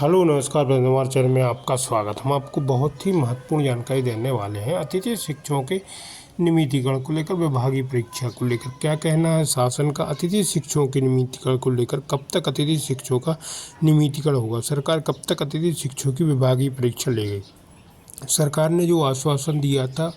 Hello नमस्कार हमारे channel में आपका स्वागत। हम आपको बहुत ही महत्वपूर्ण जानकारी देने वाले हैं अतिथि शिक्षकों के नियमितीकरण को लेकर। विभागीय परीक्षा को लेकर क्या कहना है शासन का? अतिथि शिक्षकों के नियमितीकरण को लेकर कब तक अतिथि शिक्षकों का नियमितीकरण होगा? सरकार कब तक अतिथि शिक्षकों की विभागीय परीक्षा लेगी? सरकार ने जो आश्वासन दिया था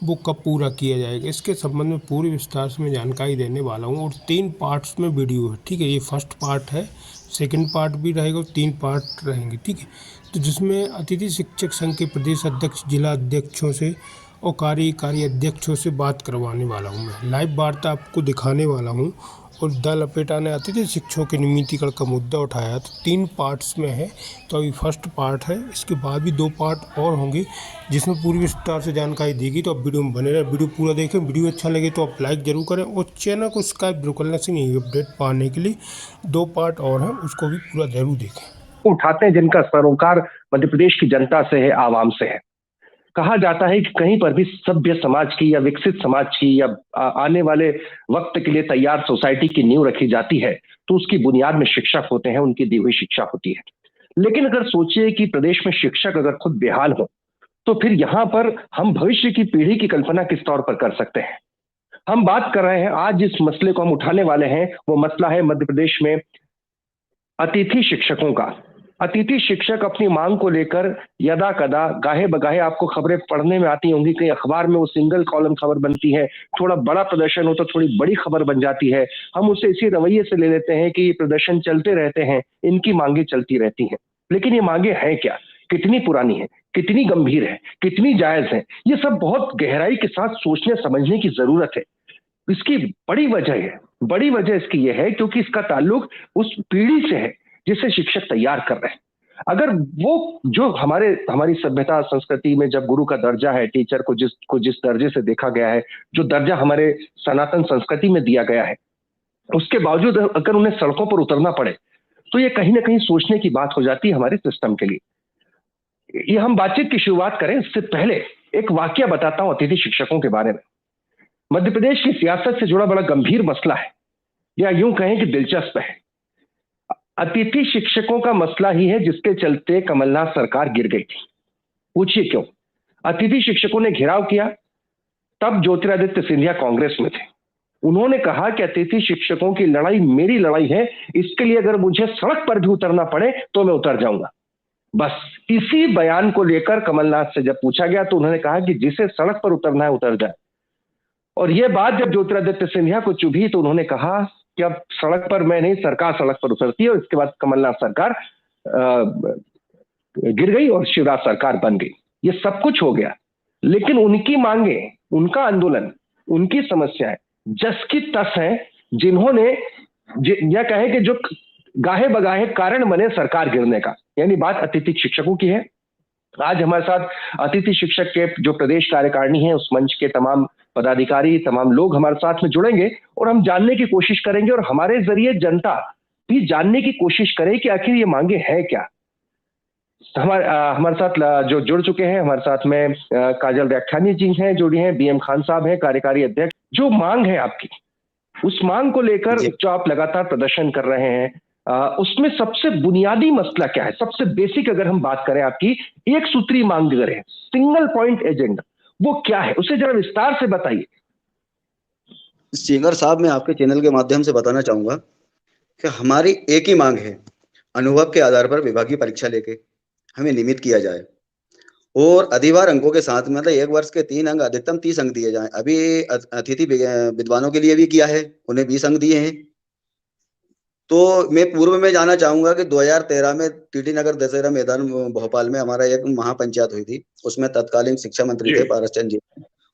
वो कब पूरा किया जाएगा? इसके संबंध में पूरी विस्तार से मैं जानकारी देने वाला हूँ और 3 पार्ट्स में वीडियो है, ठीक है। ये फर्स्ट पार्ट है, सेकंड पार्ट भी रहेगा और 3 पार्ट रहेंगे, ठीक है। तो जिसमें अतिथि शिक्षक संघ के प्रदेश अध्यक्ष, जिला अध्यक्षों से और कार्यकारी अध्यक्षों से बात करवाने वाला हूँ। मैं लाइव वार्ता आपको दिखाने वाला हूँ। और दल लपेटा ने अतिथि शिक्षकों के नियमितीकरण का मुद्दा उठाया, तो 3 पार्ट्स में है। तो अभी फर्स्ट पार्ट है, इसके बाद भी 2 पार्ट और होंगे जिसमें पूरी विस्तार से जानकारी देगी। तो आप वीडियो में बने रहे, वीडियो पूरा देखें। वीडियो अच्छा लगे तो आप लाइक जरूर करें और चैनल को सब्सक्राइब जरूर करना से नहीं अपडेट पाने के लिए। 2 पार्ट और हैं, उसको भी पूरा जरूर देखें। उठाते हैं जिनका सरोकार मध्य प्रदेश की जनता से है, आवाम से है। कहा जाता है कि कहीं पर भी सभ्य समाज की या विकसित समाज की या आने वाले वक्त के लिए तैयार सोसाइटी की नींव रखी जाती है तो उसकी बुनियाद में शिक्षक होते हैं, उनकी दी हुई शिक्षा होती है। लेकिन अगर सोचिए कि प्रदेश में शिक्षक अगर खुद बेहाल हो तो फिर यहां पर हम भविष्य की पीढ़ी की कल्पना किस तौर पर कर सकते हैं? हम बात कर रहे हैं, आज जिस मसले को हम उठाने वाले हैं वो मसला है मध्य प्रदेश में अतिथि शिक्षकों का। अतिथि शिक्षक अपनी मांग को लेकर यदा कदा गाहे बगाहे आपको खबरें पढ़ने में आती होंगी। कहीं अखबार में वो सिंगल कॉलम खबर बनती है, थोड़ा बड़ा प्रदर्शन हो तो थोड़ी बड़ी खबर बन जाती है। हम उसे इसी रवैये से ले लेते हैं कि ये प्रदर्शन चलते रहते हैं, इनकी मांगे चलती रहती हैं। लेकिन ये मांगे हैं क्या? कितनी पुरानी है, कितनी गंभीर है, कितनी जायज है? ये सब बहुत गहराई के साथ सोचने समझने की जरूरत है। इसकी बड़ी वजह इसकी यह है क्योंकि इसका ताल्लुक उस पीढ़ी से है जिसे शिक्षक तैयार कर रहे हैं। अगर वो जो हमारी सभ्यता संस्कृति में जब गुरु का दर्जा है, टीचर को जिस दर्जे से देखा गया है, जो दर्जा हमारे सनातन संस्कृति में दिया गया है, उसके बावजूद अगर उन्हें सड़कों पर उतरना पड़े तो ये कहीं ना कहीं सोचने की बात हो जाती है हमारे सिस्टम के लिए। ये हम बातचीत की शुरुआत करें इससे पहले एक वाकया बताता हूं अतिथि शिक्षकों के बारे में। मध्य प्रदेश की सियासत से जुड़ा बड़ा गंभीर मसला है, या यूं कहें कि दिलचस्प है। अतिथि शिक्षकों का मसला ही है जिसके चलते कमलनाथ सरकार गिर गई थी। पूछिए क्यों? अतिथि शिक्षकों ने घेराव किया, तब ज्योतिरादित्य सिंधिया कांग्रेस में थे। उन्होंने कहा कि अतिथि शिक्षकों की लड़ाई मेरी लड़ाई है, इसके लिए अगर मुझे सड़क पर भी उतरना पड़े तो मैं उतर जाऊंगा। बस इसी बयान को लेकर कमलनाथ से जब पूछा गया तो उन्होंने कहा कि जिसे सड़क पर उतरना है उतर जाए। और यह बात जब ज्योतिरादित्य सिंधिया को चुभी तो उन्होंने कहा कि अब सड़क पर मैं नहीं, सरकार सड़क पर उतरती है। और इसके बाद कमलनाथ सरकार गिर गई और शिवराज सरकार बन गई। ये सब कुछ हो गया, लेकिन उनकी मांगे, उनका आंदोलन, उनकी समस्याएं जस की तस हैं, जिन्होंने यह कहे कि जो गाहे बगाहे कारण बने सरकार गिरने का। यानी बात अतिथि शिक्षकों की है। आज हमारे साथ अतिथि शिक्षक के जो प्रदेश कार्यकारिणी है, उस मंच के तमाम पदाधिकारी, तमाम लोग हमारे साथ में जुड़ेंगे और हम जानने की कोशिश करेंगे और हमारे जरिए जनता भी जानने की कोशिश करे कि आखिर ये मांगे हैं क्या। हमारे साथ जो जुड़ चुके हैं, हमारे साथ में काजल व्याख्यानी जी हैं, जुड़ी हैं, बीएम खान साहब हैं, कार्यकारी अध्यक्ष। जो मांग है आपकी, उस मांग को लेकर जो आप लगातार प्रदर्शन कर रहे हैं, उसमें सबसे बुनियादी मसला क्या है? सबसे बेसिक अगर हम बात करें, आपकी एक सूत्री मांग करें, सिंगल पॉइंट एजेंडा, वो क्या है? उसे जरा विस्तार से बताइए। सिंगर साहब, मैं आपके चैनल के माध्यम से बताना चाहूंगा कि हमारी एक ही मांग है, अनुभव के आधार पर विभागीय परीक्षा लेके हमें नियमित किया जाए और अधिभार अंकों के साथ, मतलब 1 वर्ष के 3 अंक, अधिकतम 30 अंक दिए जाएं। अभी अतिथि विद्वानों के लिए भी किया है, उन्हें 20 अंक दिए हैं। तो मैं पूर्व में जाना चाहूंगा कि 2013 में टीटी नगर दशहरा मैदान भोपाल में हमारा एक महापंचायत हुई थी। उसमें तत्कालीन शिक्षा मंत्री थे पारस चंद जी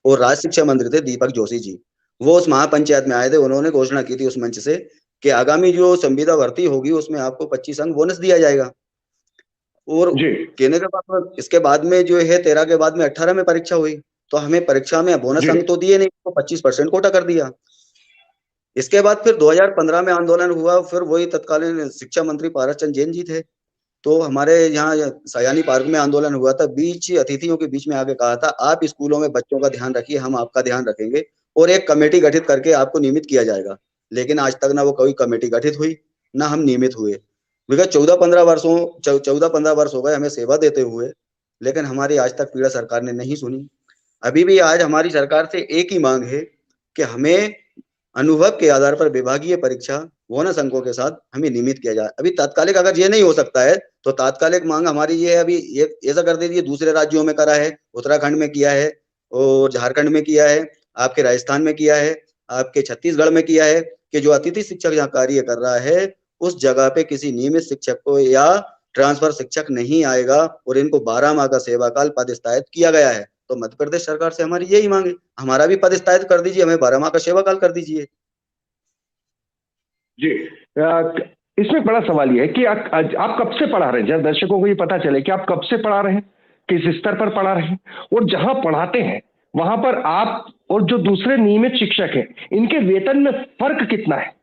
और राज्य शिक्षा मंत्री थे दीपक जोशी जी। वो उस महापंचायत में आए थे। उन्होंने घोषणा की थी उस मंच से कि आगामी जो संविदा भर्ती होगी उसमें आपको 25 अंक बोनस दिया जाएगा। और कहने के बाद इसके बाद में जो है 13 के बाद में 18 में परीक्षा हुई तो हमें परीक्षा में बोनस अंक तो दिए नहीं, तो 25% कोटा कर दिया। इसके बाद फिर 2015 में आंदोलन हुआ, फिर वही तत्कालीन शिक्षा मंत्री पारस चंद जैन जी थे। तो हमारे यहाँ सयानी पार्क में आंदोलन हुआ था, अतिथियों के बीच में आके कहा था, आप स्कूलों में बच्चों का ध्यान रखिए, हम आपका ध्यान रखेंगे और एक कमेटी गठित करके आपको नियमित किया जाएगा। लेकिन आज तक ना वो कोई कमेटी गठित हुई, ना हम नियमित हुए। विगत 14-15 वर्ष हो गए हमें सेवा देते हुए, लेकिन हमारी आज तक पीड़ा सरकार ने नहीं सुनी। अभी भी आज हमारी सरकार से एक ही मांग है कि हमें अनुभव के आधार पर विभागीय परीक्षा बोनस अंकों के साथ हमें नियमित किया जाए। अभी तात्कालिक अगर ये नहीं हो सकता है तो तात्कालिक मांग हमारी ये है, अभी ये ऐसा कर दीजिए, दूसरे राज्यों में करा है, उत्तराखंड में किया है और झारखंड में किया है, आपके राजस्थान में किया है, आपके छत्तीसगढ़ में किया है, कि जो अतिथि शिक्षक यहाँ कार्य कर रहा है उस जगह पे किसी नियमित शिक्षक को या ट्रांसफर शिक्षक नहीं आएगा और इनको 12 माह का सेवाकाल पदस्थापित किया गया है। तो मध्य प्रदेश सरकार से हमारी यही मांग है, हमारा भी पदस्थापित कर दीजिए, हमें 12 माह का सेवाकाल कर दीजिए। जी, इसमें बड़ा सवाल ये है कि आप कब से पढ़ा रहे हैं, जब दर्शकों को ये पता चले कि आप कब से पढ़ा रहे हैं, किस स्तर पर पढ़ा रहे हैं, और जहां पढ़ाते हैं वहां पर आप और जो दूसरे नियमित शिक्षक हैं इनके वेतन में फर्क कितना है?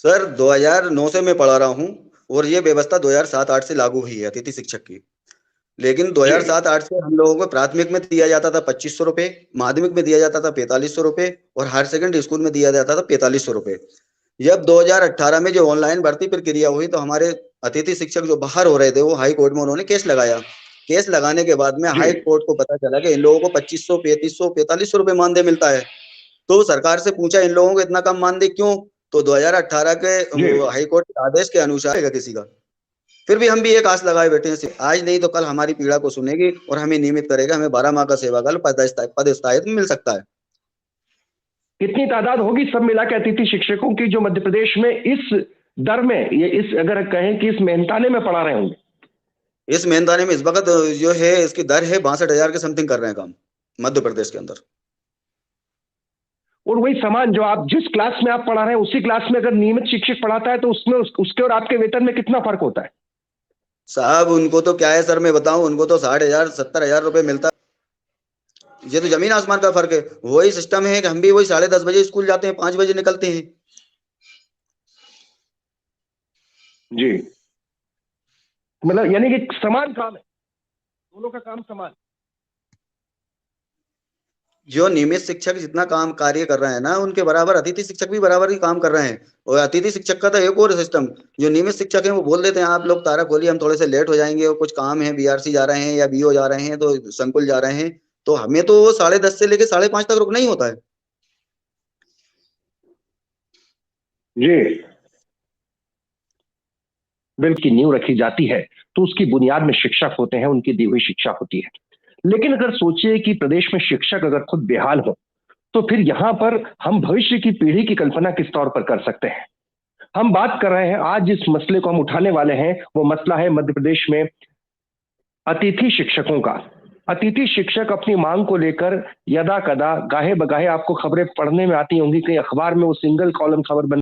सर 2009 से मैं पढ़ा रहा हूँ और ये व्यवस्था 2007-8 से लागू हुई है अतिथि शिक्षक की। लेकिन 2007-8 से हम लोगों को प्राथमिक में दिया जाता था 2500 रुपए, माध्यमिक में दिया जाता था 4500 रुपए और हायर सेकेंडरी स्कूल में दिया जाता था 4500 रुपए। जब 2018 में जो ऑनलाइन भर्ती प्रक्रिया हुई तो हमारे अतिथि शिक्षक जो बाहर हो रहे थे वो हाई कोर्ट में उन्होंने केस लगाया। केस लगाने के बाद में हाई कोर्ट को पता चला कि इन लोगों को 2500, 3500, 4500 रुपए मानदेय मिलता है। तो सरकार से पूछा इन लोगों को इतना कम मानदेय क्यों? तो 2018 के हाई कोर्ट के आदेश के अनुसार किसी का, फिर भी हम भी एक आस लगाए बैठे हैं, आज नहीं तो कल हमारी पीड़ा को सुनेगी और हमें नियमित करेगा, हमें 12 माह का सेवाकाल पदस्थापित मिल सकता है। कितनी तादाद होगी सब मिला के अतिथि शिक्षकों की जो मध्य प्रदेश में इस दर में, ये इस अगर कहें कि इस मेहनताने में पढ़ा रहे होंगे? इस मेहनताने में इस वक्त जो है इसकी दर है 62,000 के समथिंग कर रहे हैं काम मध्य प्रदेश के अंदर। और वही समान जो आप जिस क्लास में आप पढ़ा रहे हैं उसी क्लास में अगर नियमित शिक्षक पढ़ाता है तो उसमें उसके और आपके वेतन में कितना फर्क होता है? साहब उनको तो क्या है सर, मैं बताऊं, उनको तो 60,000 70,000 रुपए मिलता है। ये तो जमीन आसमान का फर्क है। वही सिस्टम है कि हम भी वही 10:30 बजे स्कूल जाते हैं, 5 बजे निकलते हैं। जी, मतलब यानी कि समान काम है, दोनों का काम समान। जो नियमित शिक्षक जितना काम कार्य कर रहे हैं ना उनके बराबर अतिथि शिक्षक भी बराबर ही काम कर रहे हैं। और अतिथि शिक्षक का तो एक और सिस्टम, जो नियमित शिक्षक हैं वो बोल देते हैं आप लोग तारा खोलिए, हम थोड़े से लेट हो जाएंगे और कुछ काम है, बीआरसी जा रहे हैं या बीओ जा रहे हैं तो संकुल जा रहे हैं, तो हमें तो 10:30 से लेके 5:30 तक रुकना ही होता है। जी, बिल की नींव रखी जाती है तो उसकी बुनियाद में शिक्षक होते हैं, उनकी दी हुई शिक्षा होती है। लेकिन अगर सोचिए कि प्रदेश में शिक्षक अगर खुद बेहाल हो तो फिर यहां पर हम भविष्य की पीढ़ी की कल्पना किस तौर पर कर सकते हैं? हम बात कर रहे हैं, आज जिस मसले को हम उठाने वाले हैं वो मसला है मध्य प्रदेश में अतिथि शिक्षकों का। अतिथि शिक्षक अपनी मांग को लेकर यदा कदा गाहे बगाहे आपको खबरें पढ़ने में आती होंगी, कई अखबार में वो सिंगल कॉलम खबर बन